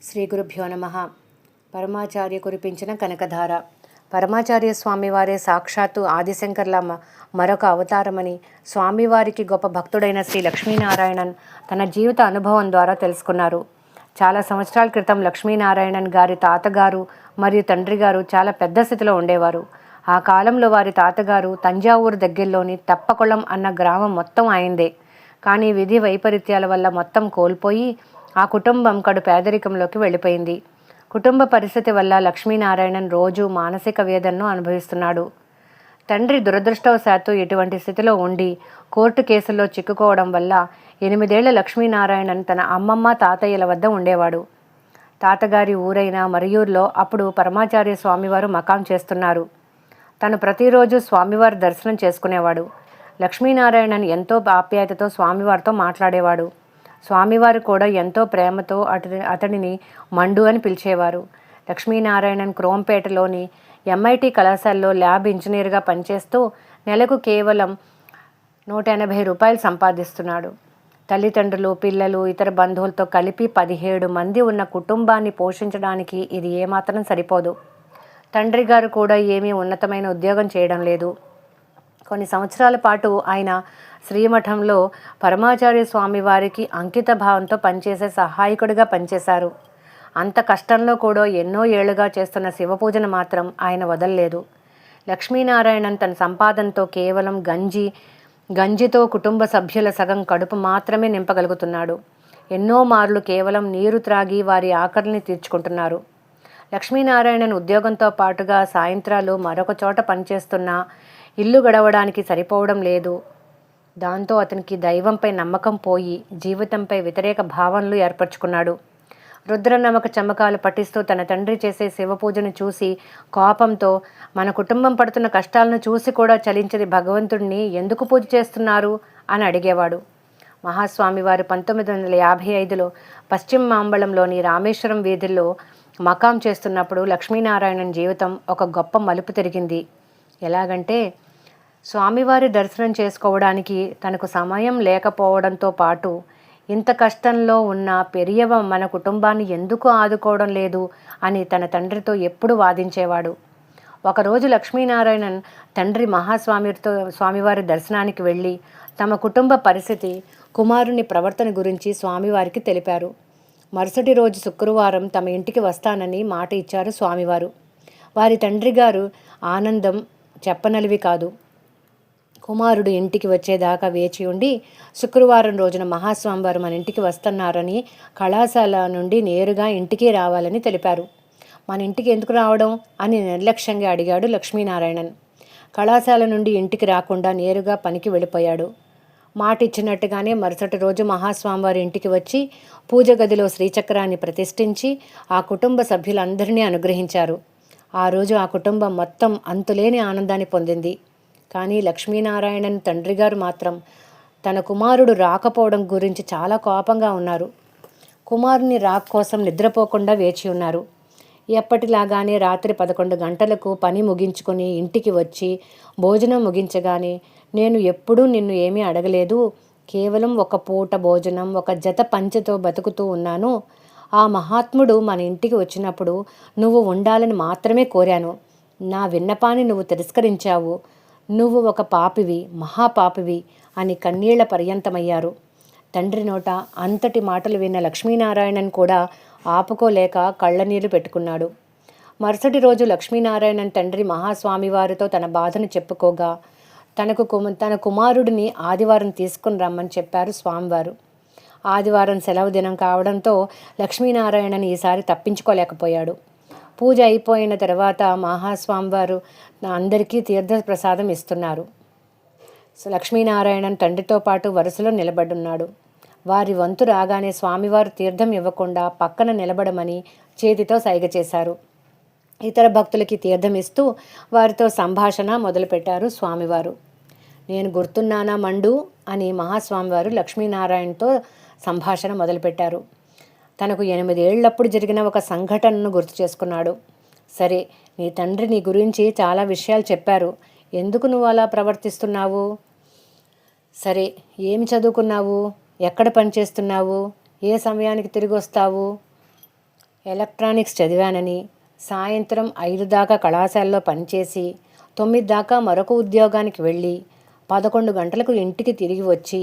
శ్రీ గురుభ్యో నమః. పరమాచార్య కురిపించిన కనకధార. పరమాచార్య స్వామివారే సాక్షాత్తు ఆదిశంకర్ల మరొక అవతారమని స్వామివారికి గొప్ప భక్తుడైన శ్రీ లక్ష్మీనారాయణన్ తన జీవిత అనుభవం ద్వారా తెలుసుకున్నారు. చాలా సంవత్సరాల క్రితం లక్ష్మీనారాయణన్ గారి తాతగారు మరియు తండ్రి గారు చాలా పెద్ద స్థితిలో ఉండేవారు. ఆ కాలంలో వారి తాతగారు తంజావూరు దగ్గరలోని తప్పకొళం అన్న గ్రామం మొత్తం అయిందే. కానీ విధి వైపరీత్యాల వల్ల మొత్తం కోల్పోయి ఆ కుటుంబం కడు పేదరికంలోకి వెళ్ళిపోయింది. కుటుంబ పరిస్థితి వల్ల లక్ష్మీనారాయణన్ రోజు మానసిక వేదనను అనుభవిస్తున్నాడు. తండ్రి దురదృష్టవశాత్తు ఇటువంటి స్థితిలో ఉండి కోర్టు కేసుల్లో చిక్కుకోవడం వల్ల 8 ఏళ్ల లక్ష్మీనారాయణన్ తన అమ్మమ్మ తాతయ్యల వద్ద ఉండేవాడు. తాతగారి ఊరైన మరియూరులో అప్పుడు పరమాచార్య స్వామివారు మకాం చేస్తున్నారు. తను ప్రతిరోజు స్వామివారి దర్శనం చేసుకునేవాడు. లక్ష్మీనారాయణన్ ఎంతో ఆప్యాయతతో స్వామివారితో మాట్లాడేవాడు. స్వామివారు కూడా ఎంతో ప్రేమతో అతడిని మండు అని పిలిచేవారు. లక్ష్మీనారాయణన్ క్రోంపేటలోని MIT కళాశాలలో ల్యాబ్ ఇంజనీర్గా పనిచేస్తూ నెలకు కేవలం 180 రూపాయలు సంపాదిస్తున్నాడు. తల్లిదండ్రులు, పిల్లలు, ఇతర బంధువులతో కలిపి 17 మంది ఉన్న కుటుంబాన్ని పోషించడానికి ఇది ఏమాత్రం సరిపోదు. తండ్రి గారు కూడా ఏమీ ఉన్నతమైన ఉద్యోగం చేయడం లేదు. కొన్ని సంవత్సరాల పాటు ఆయన శ్రీమఠంలో పరమాచార్య స్వామి వారికి అంకిత భావంతో పనిచేసే సహాయకుడిగా పనిచేశారు. అంత కష్టంలో కూడా ఎన్నో ఏళ్లుగా చేస్తున్న శివపూజను మాత్రం ఆయన వదలలేదు. లక్ష్మీనారాయణన్ తన సంపాదనతో కేవలం గంజితో కుటుంబ సభ్యుల సగం కడుపు మాత్రమే నింపగలుగుతున్నాడు. ఎన్నో మార్లు కేవలం నీరు త్రాగి వారి ఆకలిని తీర్చుకుంటున్నారు. లక్ష్మీనారాయణన్ ఉద్యోగంతో పాటుగా సాయంత్రాలు మరొక చోట పనిచేస్తున్నా ఇల్లు గడవడానికి సరిపోవడం లేదు. దాంతో అతనికి దైవంపై నమ్మకం పోయి జీవితంపై వ్యతిరేక భావనలు ఏర్పరచుకున్నాడు. రుద్రనమ్మక చమకాలు పఠిస్తూ తన తండ్రి చేసే శివపూజను చూసి కోపంతో మన కుటుంబం పడుతున్న కష్టాలను చూసి కూడా చలించని భగవంతుడిని ఎందుకు పూజ చేస్తున్నారు అని అడిగేవాడు. మహాస్వామి వారు 1955లో పశ్చిమ మాంబళంలోని రామేశ్వరం వీధుల్లో మకాం చేస్తున్నప్పుడు లక్ష్మీనారాయణన్ జీవితం ఒక గొప్ప మలుపు తిరిగింది. ఎలాగంటే, స్వామివారి దర్శనం చేసుకోవడానికి తనకు సమయం లేకపోవడంతో పాటు ఇంత కష్టంలో ఉన్న పెరియవ మన కుటుంబాన్ని ఎందుకు ఆదుకోవడం లేదు అని తన తండ్రితో ఎప్పుడు వాదించేవాడు. ఒకరోజు లక్ష్మీనారాయణన్ తండ్రి స్వామివారి దర్శనానికి వెళ్ళి తమ కుటుంబ పరిస్థితి, కుమారుని ప్రవర్తన గురించి స్వామివారికి తెలిపారు. మరుసటి రోజు శుక్రవారం తమ ఇంటికి వస్తానని మాట ఇచ్చారు స్వామివారు. వారి తండ్రి గారు ఆనందం చెప్పనలివి కాదు. కుమారుడు ఇంటికి వచ్చేదాకా వేచి ఉండి శుక్రవారం రోజున మహాస్వామివారు మన ఇంటికి వస్తున్నారని కళాశాల నుండి నేరుగా ఇంటికి రావాలని తెలిపారు. మన ఇంటికి ఎందుకు రావడం అని నిర్లక్ష్యంగా అడిగాడు లక్ష్మీనారాయణన్. కళాశాల నుండి ఇంటికి రాకుండా నేరుగా పనికి వెళ్ళిపోయాడు. మాట ఇచ్చినట్టుగానే మరుసటి రోజు మహాస్వామివారి ఇంటికి వచ్చి పూజ గదిలో శ్రీచక్రాన్ని ప్రతిష్ఠించి ఆ కుటుంబ సభ్యులందరినీ అనుగ్రహించారు. ఆ రోజు ఆ కుటుంబం మొత్తం అంతులేని ఆనందాన్ని పొందింది. కానీ లక్ష్మీనారాయణన్ తండ్రి గారు మాత్రం తన కుమారుడు రాకపోవడం గురించి చాలా కోపంగా ఉన్నారు. కుమారుని రాక్ కోసం నిద్రపోకుండా వేచి ఉన్నారు. ఎప్పటిలాగానే రాత్రి 11 గంటలకు పని ముగించుకొని ఇంటికి వచ్చి భోజనం ముగించగానే, నేను ఎప్పుడూ నిన్ను ఏమీ అడగలేదు, కేవలం ఒక పూట భోజనం, ఒక జత పంచెతో బతుకుతూ ఉన్నాను. ఆ మహాత్ముడు మన ఇంటికి వచ్చినప్పుడు నువ్వు ఉండాలని మాత్రమే కోరాను. నా విన్నపాన్ని నువ్వు తిరస్కరించావు. నువ్వు ఒక పాపివి, మహాపాపివి అని కన్నీళ్ల పర్యంతమయ్యారు. తండ్రి నోట అంతటి మాటలు విన్న లక్ష్మీనారాయణన్ కూడా ఆపుకోలేక కళ్ళనీళ్లు పెట్టుకున్నాడు. మరుసటి రోజు లక్ష్మీనారాయణన్ తండ్రి మహాస్వామివారితో తన బాధను చెప్పుకోగా తన కుమారుడిని ఆదివారం తీసుకుని రమ్మని చెప్పారు స్వామివారు. ఆదివారం సెలవు దినం కావడంతో లక్ష్మీనారాయణన్ ఈసారి తప్పించుకోలేకపోయాడు. పూజ అయిపోయిన తర్వాత మహాస్వామివారు అందరికీ తీర్థప్రసాదం ఇస్తున్నారు. లక్ష్మీనారాయణన్ తండ్రితో పాటు వరుసలో నిలబడున్నాడు. వారి వంతు రాగానే స్వామివారు తీర్థం ఇవ్వకుండా పక్కన నిలబడమని చేతితో సైగ చేశారు. ఇతర భక్తులకి తీర్థం ఇస్తూ వారితో సంభాషణ మొదలుపెట్టారు స్వామివారు. నేను గుర్తున్నానా మండు అని మహాస్వామివారు లక్ష్మీనారాయణతో సంభాషణ మొదలుపెట్టారు. తనకు 8 ఏళ్లప్పుడు జరిగిన ఒక సంఘటనను గుర్తు చేసుకున్నాడు. సరే, నీ తండ్రి నీ గురించి చాలా విషయాలు చెప్పారు. ఎందుకు నువ్వు అలా ప్రవర్తిస్తున్నావు? సరే, ఏమి చదువుకున్నావు? ఎక్కడ పనిచేస్తున్నావు? ఏ సమయానికి తిరిగి వస్తావు? ఎలక్ట్రానిక్స్ చదివానని, సాయంత్రం 5 దాకా కళాశాలలో పనిచేసి 9 దాకా మరొక ఉద్యోగానికి వెళ్ళి 11 గంటలకు ఇంటికి తిరిగి వచ్చి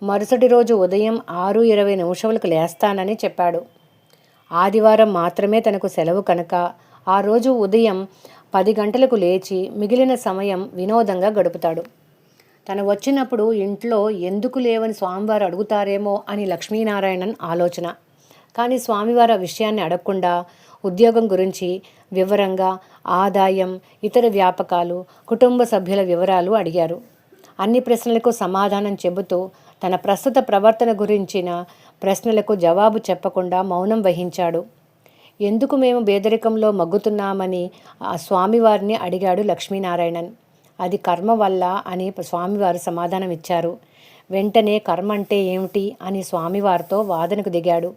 మరుసటి రోజు ఉదయం 6:20 లేస్తానని చెప్పాడు. ఆదివారం మాత్రమే తనకు సెలవు కనుక ఆ రోజు ఉదయం 10 గంటలకు లేచి మిగిలిన సమయం వినోదంగా గడుపుతాడు. తను వచ్చినప్పుడు ఇంట్లో ఎందుకు లేవని స్వామివారు అడుగుతారేమో అని లక్ష్మీనారాయణన్ ఆలోచన. కానీ స్వామివారు ఆ విషయాన్ని అడగకుండా ఉద్యోగం గురించి వివరంగా, ఆదాయం, ఇతర వ్యాపకాలు, కుటుంబ సభ్యుల వివరాలు అడిగారు. అన్ని ప్రశ్నలకు సమాధానం చెబుతూ తన ప్రస్తుత ప్రవర్తన గురించిన ప్రశ్నలకు జవాబు చెప్పకుండా మౌనం వహించాడు. ఎందుకు మేము పేదరికంలో మగ్గుతున్నామని ఆ స్వామివారిని అడిగాడు లక్ష్మీనారాయణన్. అది కర్మ వల్ల అని స్వామివారు సమాధానం ఇచ్చారు. వెంటనే కర్మ అంటే ఏమిటి అని స్వామివారితో వాదనకు దిగాడు.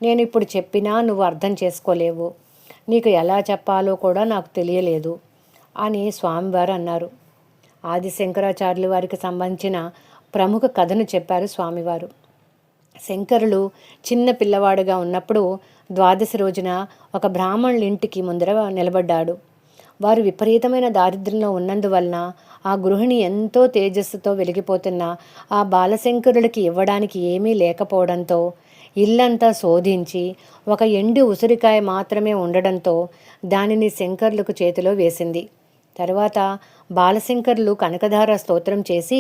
నేను ఇప్పుడు చెప్పినా నువ్వు అర్థం చేసుకోలేవు, నీకు ఎలా చెప్పాలో కూడా నాకు తెలియలేదు అని స్వామివారు అన్నారు. ఆది శంకరాచార్యుల వారికి సంబంధించిన ప్రముఖ కథను చెప్పారు స్వామివారు. శంకరులు చిన్న పిల్లవాడుగా ఉన్నప్పుడు ద్వాదశి రోజున ఒక బ్రాహ్మణుల ఇంటికి ముందర నిలబడ్డాడు. వారు విపరీతమైన దారిద్ర్యంలో ఉన్నందువలన ఆ గృహిణి ఎంతో తేజస్సుతో వెలిగిపోతున్న ఆ బాలశంకరుడికి ఇవ్వడానికి ఏమీ లేకపోవడంతో ఇల్లంతా శోధించి ఒక ఎండు ఉసిరికాయ మాత్రమే ఉండడంతో దానిని శంకరులకు చేతిలో వేసింది. తర్వాత బాలశంకర్లు కనకధార స్తోత్రం చేసి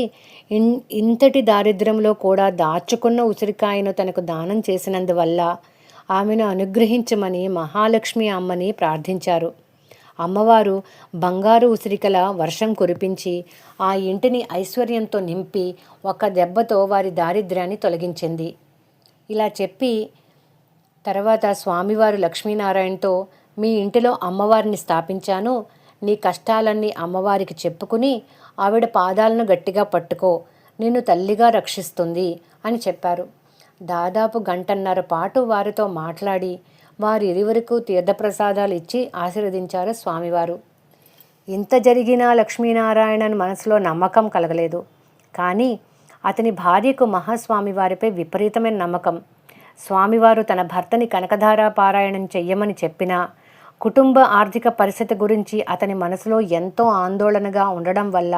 ఇంతటి దారిద్ర్యంలో కూడా దాచుకున్న ఉసిరికాయను తనకు దానం చేసినందువల్ల ఆమెను అనుగ్రహించమని మహాలక్ష్మి అమ్మని ప్రార్థించారు. అమ్మవారు బంగారు ఉసిరికల వర్షం కురిపించి ఆ ఇంటిని ఐశ్వర్యంతో నింపి ఒక్క దెబ్బతో వారి దారిద్ర్యాన్ని తొలగించింది. ఇలా చెప్పి తర్వాత స్వామివారు లక్ష్మీనారాయణతో, మీ ఇంటిలో అమ్మవారిని స్థాపించాను, నీ కష్టాలన్నీ అమ్మవారికి చెప్పుకుని ఆవిడ పాదాలను గట్టిగా పట్టుకో, నిన్ను తల్లిగా రక్షిస్తుంది అని చెప్పారు. దాదాపు 1.5 గంటల పాటు వారితో మాట్లాడి వారిరువురికి తీర్థప్రసాదాలు ఇచ్చి ఆశీర్వదించారు స్వామివారు. ఇంత జరిగినా లక్ష్మీనారాయణన్ మనసులో నమ్మకం కలగలేదు. కానీ అతని భార్యకు మహాస్వామి వారిపై విపరీతమైన నమ్మకం. స్వామివారు తన భర్తని కనకధారా పారాయణం చెయ్యమని చెప్పినా కుటుంబ ఆర్థిక పరిస్థితి గురించి అతని మనసులో ఎంతో ఆందోళనగా ఉండడం వల్ల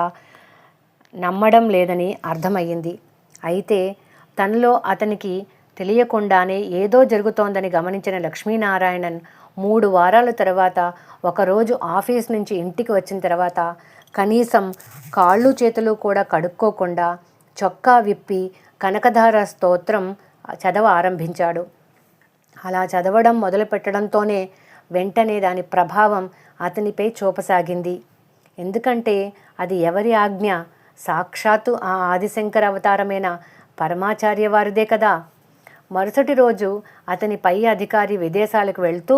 నమ్మడం లేదని అర్థమయ్యింది. అయితే తనలో అతనికి తెలియకుండానే ఏదో జరుగుతోందని గమనించిన లక్ష్మీనారాయణన్ 3 వారాల తర్వాత ఒకరోజు ఆఫీస్ నుంచి ఇంటికి వచ్చిన తర్వాత కనీసం కాళ్ళు చేతులు కూడా కడుక్కోకుండా చొక్కా విప్పి కనకధార స్తోత్రం చదవ ఆరంభించాడు. అలా చదవడం మొదలుపెట్టడంతోనే వెంటనే దాని ప్రభావం అతనిపై చూపసాగింది. ఎందుకంటే అది ఎవరి ఆజ్ఞ? సాక్షాత్తు ఆ ఆదిశంకర అవతారమైన పరమాచార్య వారిదే కదా. మరుసటి రోజు అతని పై అధికారి విదేశాలకు వెళ్తూ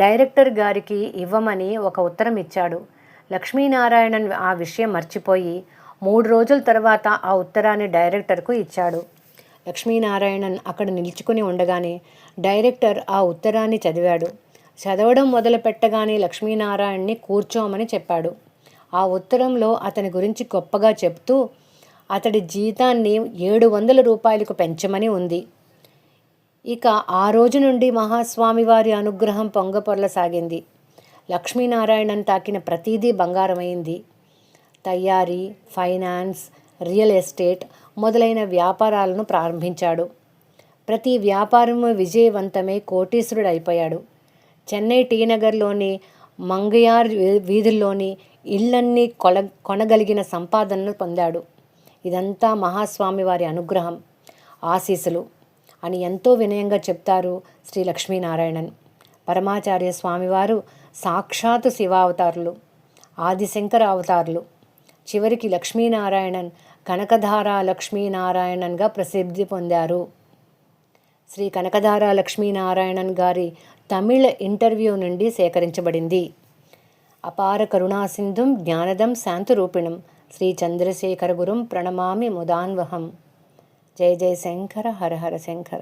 డైరెక్టర్ గారికి ఇవ్వమని ఒక ఉత్తరం ఇచ్చాడు. లక్ష్మీనారాయణన్ ఆ విషయం మర్చిపోయి 3 రోజుల తర్వాత ఆ ఉత్తరాన్ని డైరెక్టర్కు ఇచ్చాడు. లక్ష్మీనారాయణన్ అక్కడ నిలుచుకుని ఉండగానే డైరెక్టర్ ఆ ఉత్తరాన్ని చదివాడు. చదవడం మొదలు పెట్టగానే లక్ష్మీనారాయణ్ని కూర్చోమని చెప్పాడు. ఆ ఉత్తరంలో అతని గురించి గొప్పగా చెప్తూ అతడి జీతాన్ని 700 రూపాయలకు పెంచమని ఉంది. ఇక ఆ రోజు నుండి మహాస్వామి వారి అనుగ్రహం పొంగపొరలసాగింది. లక్ష్మీనారాయణన్ తాకిన ప్రతీదీ బంగారమైంది. తయారీ, ఫైనాన్స్, రియల్ ఎస్టేట్ మొదలైన వ్యాపారాలను ప్రారంభించాడు. ప్రతి వ్యాపారము విజయవంతమై కోటీశ్వరుడైపోయాడు. చెన్నై టీనగర్లోని మంగయార్ వీధుల్లోని ఇళ్లన్నీ కొనగలిగిన సంపాదనను పొందాడు. ఇదంతా మహాస్వామి వారి అనుగ్రహం, ఆశీస్సులు అని ఎంతో వినయంగా చెప్తారు శ్రీ లక్ష్మీనారాయణన్. పరమాచార్య స్వామివారు సాక్షాత్తు శివావతారులు, ఆదిశంకర అవతారులు. చివరికి లక్ష్మీనారాయణన్ కనకధారా లక్ష్మీనారాయణన్గా ప్రసిద్ధి పొందారు. శ్రీ కనకధారా లక్ష్మీనారాయణన్ గారి తమిళ ఇంటర్వ్యూ నుండి సేకరించబడింది. అపార కరుణాసింధుం జ్ఞానదం శాంతరూపిణం శ్రీ చంద్రశేఖర గురుం ప్రణమామి ముదాన్వహం. జయ జయ శంకర, హర హర శంకర.